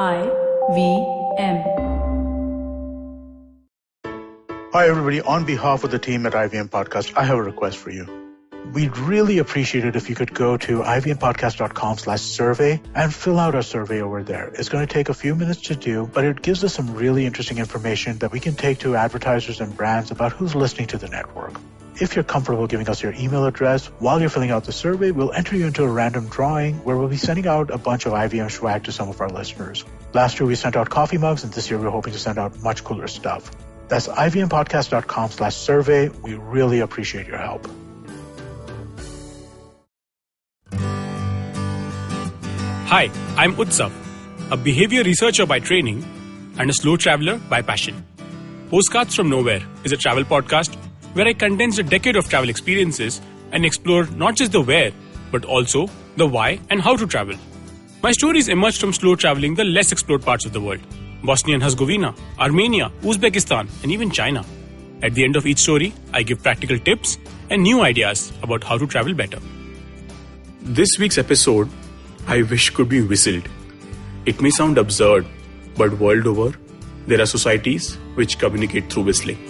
IVM. Hi, everybody. On behalf of the team at IVM Podcast, I have a request for you. We'd really appreciate it if you could go to ivmpodcast.com/survey and fill out our survey over there. It's going to take a few minutes to do, but it gives us some really interesting information that we can take to advertisers and brands about who's listening to the network. If you're comfortable giving us your email address while you're filling out the survey, we'll enter you into a random drawing where we'll be sending out a bunch of IVM swag to some of our listeners. Last year we sent out coffee mugs, and this year we're hoping to send out much cooler stuff. That's ivmpodcast.com/survey. We really appreciate your help. Hi, I'm Utsav, a behavior researcher by training and a slow traveler by passion. Postcards from Nowhere is a travel podcast where I condense a decade of travel experiences and explore not just the where, but also the why and how to travel. My stories emerged from slow traveling the less explored parts of the world: Bosnia and Herzegovina, Armenia, Uzbekistan, and even China. At the end of each story, I give practical tips and new ideas about how to travel better. This week's episode, I wish could be whistled. It may sound absurd, but world over, there are societies which communicate through whistling.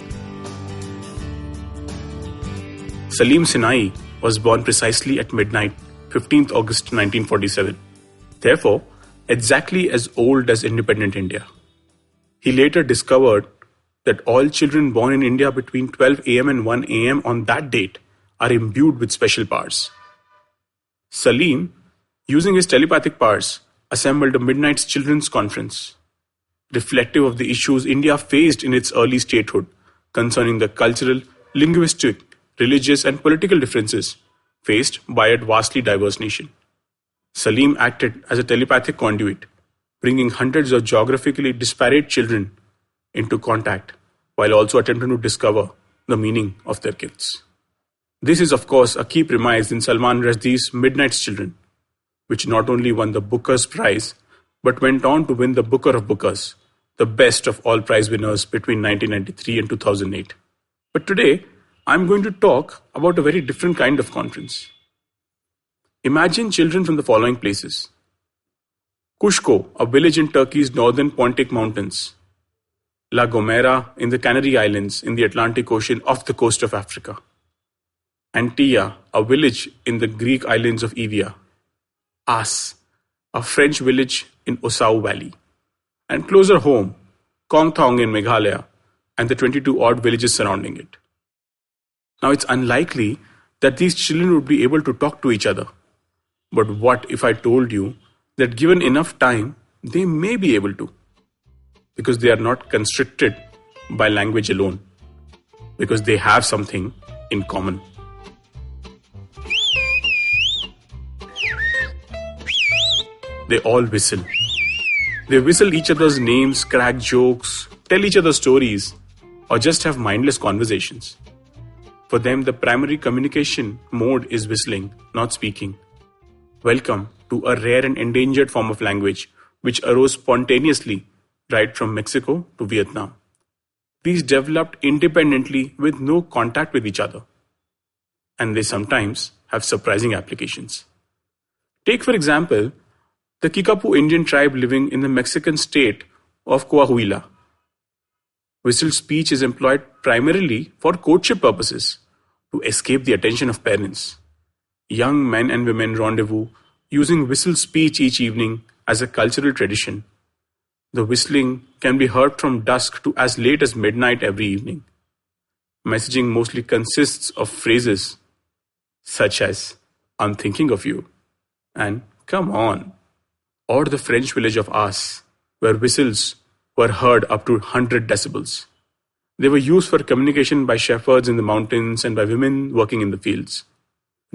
Salim Sinai was born precisely at midnight, 15th August 1947. Therefore, exactly as old as independent India. He later discovered that all children born in India between 12 a.m. and 1 a.m. on that date are imbued with special powers. Salim, using his telepathic powers, assembled a Midnight Children's Conference, reflective of the issues India faced in its early statehood concerning the cultural, linguistic, religious and political differences faced by a vastly diverse nation. Salim acted as a telepathic conduit, bringing hundreds of geographically disparate children into contact while also attempting to discover the meaning of their gifts. This is, of course, a key premise in Salman Rushdie's Midnight's Children, which not only won the Booker's Prize, but went on to win the Booker of Bookers, the best of all prize winners between 1993 and 2008. But today, I'm going to talk about a very different kind of conference. Imagine children from the following places: Cusco, a village in Turkey's northern Pontic Mountains; La Gomera in the Canary Islands in the Atlantic Ocean off the coast of Africa; Antilla, a village in the Greek islands of Evia; As, a French village in Osao Valley; and closer home, Kong Thong in Meghalaya and the 22 odd villages surrounding it. Now, it's unlikely that these children would be able to talk to each other. But what if I told you that given enough time, they may be able to? Because they are not constricted by language alone. Because they have something in common. They all whistle. They whistle each other's names, crack jokes, tell each other stories, or just have mindless conversations. For them, the primary communication mode is whistling, not speaking. Welcome to a rare and endangered form of language which arose spontaneously right from Mexico to Vietnam. These developed independently with no contact with each other. And they sometimes have surprising applications. Take, for example, the Kickapoo Indian tribe living in the Mexican state of Coahuila. Whistled speech is employed primarily for courtship purposes, to escape the attention of parents. Young men and women rendezvous using whistle speech each evening as a cultural tradition. The whistling can be heard from dusk to as late as midnight every evening. Messaging mostly consists of phrases such as, "I'm thinking of you," and "Come on," or the French village of As, where whistles were heard up to 100 decibels. They were used for communication by shepherds in the mountains and by women working in the fields.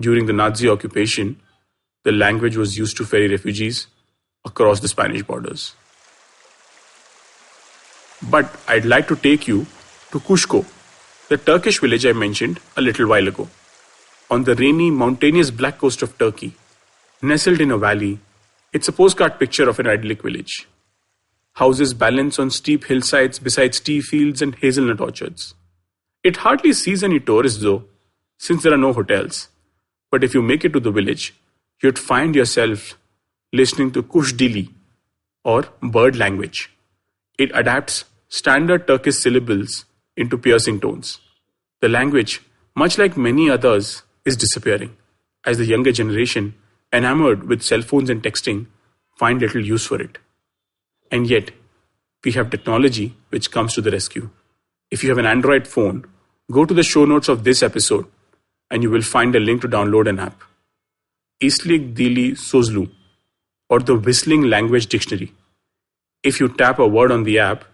During the Nazi occupation, the language was used to ferry refugees across the Spanish borders. But I'd like to take you to Cusco, the Turkish village I mentioned a little while ago, on the rainy, mountainous black coast of Turkey. Nestled in a valley, it's a postcard picture of an idyllic village. Houses balance on steep hillsides beside tea fields and hazelnut orchards. It hardly sees any tourists though, since there are no hotels. But if you make it to the village, you'd find yourself listening to Kush Dili, or bird language. It adapts standard Turkish syllables into piercing tones. The language, much like many others, is disappearing as the younger generation, enamored with cell phones and texting, find little use for it. And yet, we have technology which comes to the rescue. If you have an Android phone, go to the show notes of this episode and you will find a link to download an app. Islik Dili Sozlu, or the Whistling Language Dictionary. If you tap a word on the app,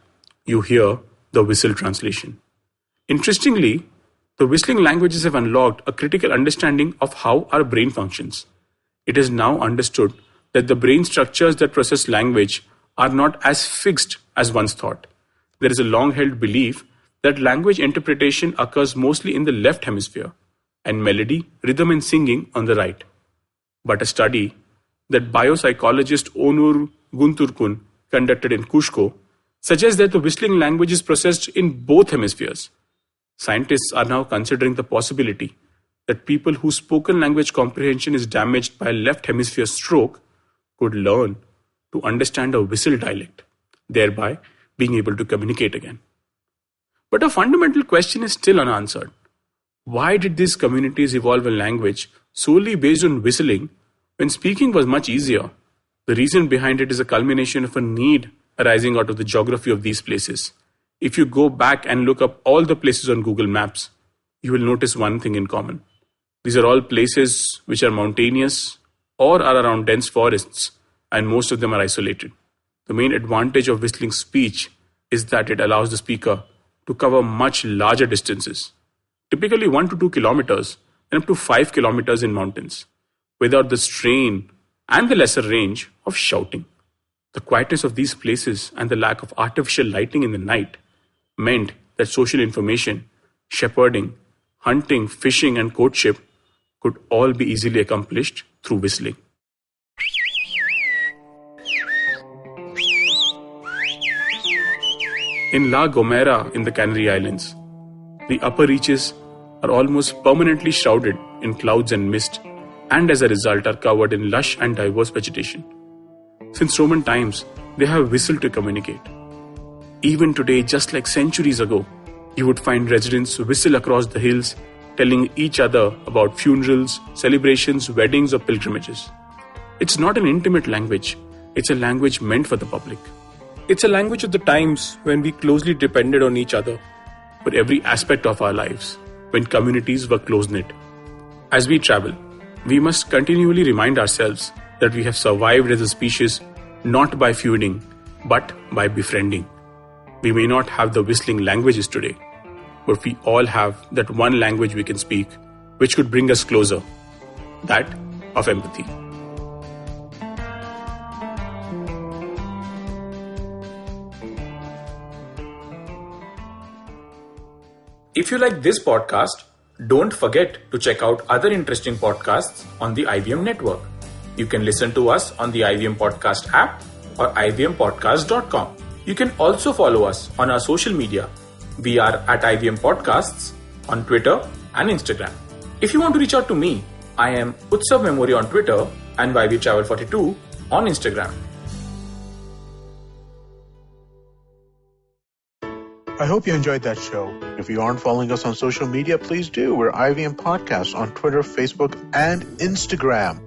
you hear the whistle translation. Interestingly, the whistling languages have unlocked a critical understanding of how our brain functions. It is now understood that the brain structures that process language are not as fixed as once thought. There is a long-held belief that language interpretation occurs mostly in the left hemisphere and melody, rhythm and singing on the right. But a study that biopsychologist Onur Gunturkun conducted in Cusco suggests that the whistling language is processed in both hemispheres. Scientists are now considering the possibility that people whose spoken language comprehension is damaged by a left hemisphere stroke could learn to understand a whistle dialect, thereby being able to communicate again. But a fundamental question is still unanswered. Why did these communities evolve a language solely based on whistling when speaking was much easier? The reason behind it is a culmination of a need arising out of the geography of these places. If you go back and look up all the places on Google Maps, you will notice one thing in common. These are all places which are mountainous or are around dense forests, and most of them are isolated. The main advantage of whistling speech is that it allows the speaker to cover much larger distances, typically 1 to 2 kilometers and up to 5 kilometers in mountains, without the strain and the lesser range of shouting. The quietness of these places and the lack of artificial lighting in the night meant that social information, shepherding, hunting, fishing and courtship could all be easily accomplished through whistling. In La Gomera in the Canary Islands, the upper reaches are almost permanently shrouded in clouds and mist, and as a result are covered in lush and diverse vegetation. Since Roman times, they have whistled to communicate. Even today, just like centuries ago, you would find residents whistle across the hills, telling each other about funerals, celebrations, weddings or pilgrimages. It's not an intimate language, it's a language meant for the public. It's a language of the times when we closely depended on each other for every aspect of our lives, when communities were close-knit. As we travel, we must continually remind ourselves that we have survived as a species not by feuding, but by befriending. We may not have the whistling languages today, but we all have that one language we can speak, which could bring us closer, that of empathy. If you like this podcast, don't forget to check out other interesting podcasts on the IVM network. You can listen to us on the IVM Podcast app or ivmpodcast.com. You can also follow us on our social media. We are at IVM Podcasts on Twitter and Instagram. If you want to reach out to me, I am Utsav Mamoria on Twitter and YVTravel42 on Instagram. I hope you enjoyed that show. If you aren't following us on social media, please do. We're IVM Podcasts on Twitter, Facebook, and Instagram.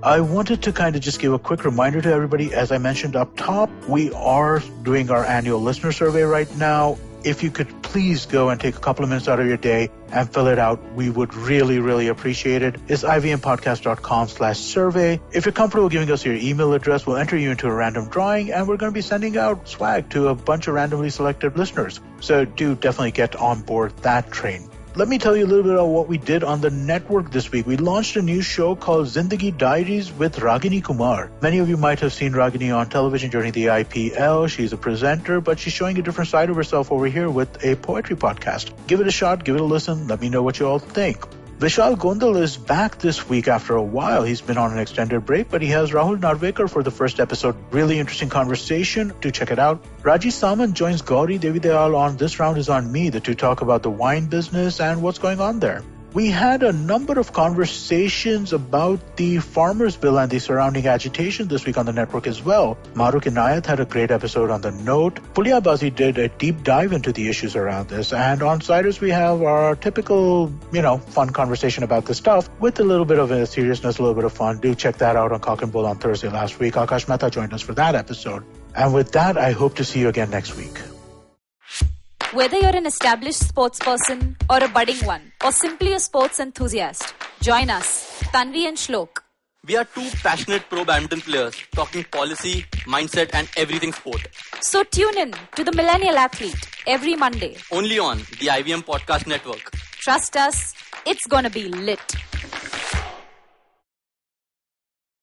I wanted to kind of just give a quick reminder to everybody. As I mentioned up top, we are doing our annual listener survey right now. If you could please go and take a couple of minutes out of your day and fill it out, we would really, really appreciate it. It's ivmpodcast.com/survey. If you're comfortable giving us your email address, we'll enter you into a random drawing, and we're going to be sending out swag to a bunch of randomly selected listeners. So do definitely get on board that train. Let me tell you a little bit about what we did on the network this week. We launched a new show called Zindagi Diaries with Ragini Kumar. Many of you might have seen Ragini on television during the IPL. She's a presenter, but she's showing a different side of herself over here with a poetry podcast. Give it a shot, give it a listen. Let me know what you all think. Vishal Gondal is back this week after a while. He's been on an extended break, but he has Rahul Narvekar for the first episode. Really interesting conversation. Do check it out. Rajesh Samant joins Gauri Devidayal on This Round Is On Me. The two talk about the wine business and what's going on there. We had a number of conversations about the Farmers' Bill and the surrounding agitation this week on the network as well. Maruk Inayat had a great episode on the note. Pulia Bazi did a deep dive into the issues around this. And on Siders, we have our typical, fun conversation about this stuff with a little bit of a seriousness, a little bit of fun. Do check that out on Cock and Bull on Thursday last week. Akash Mehta joined us for that episode. And with that, I hope to see you again next week. Whether you're an established sports person or a budding one, or simply a sports enthusiast, join us, Tanvi and Shlok. We are two passionate pro badminton players talking policy, mindset and everything sport. So tune in to the Millennial Athlete every Monday. Only on the IVM Podcast Network. Trust us, it's gonna be lit.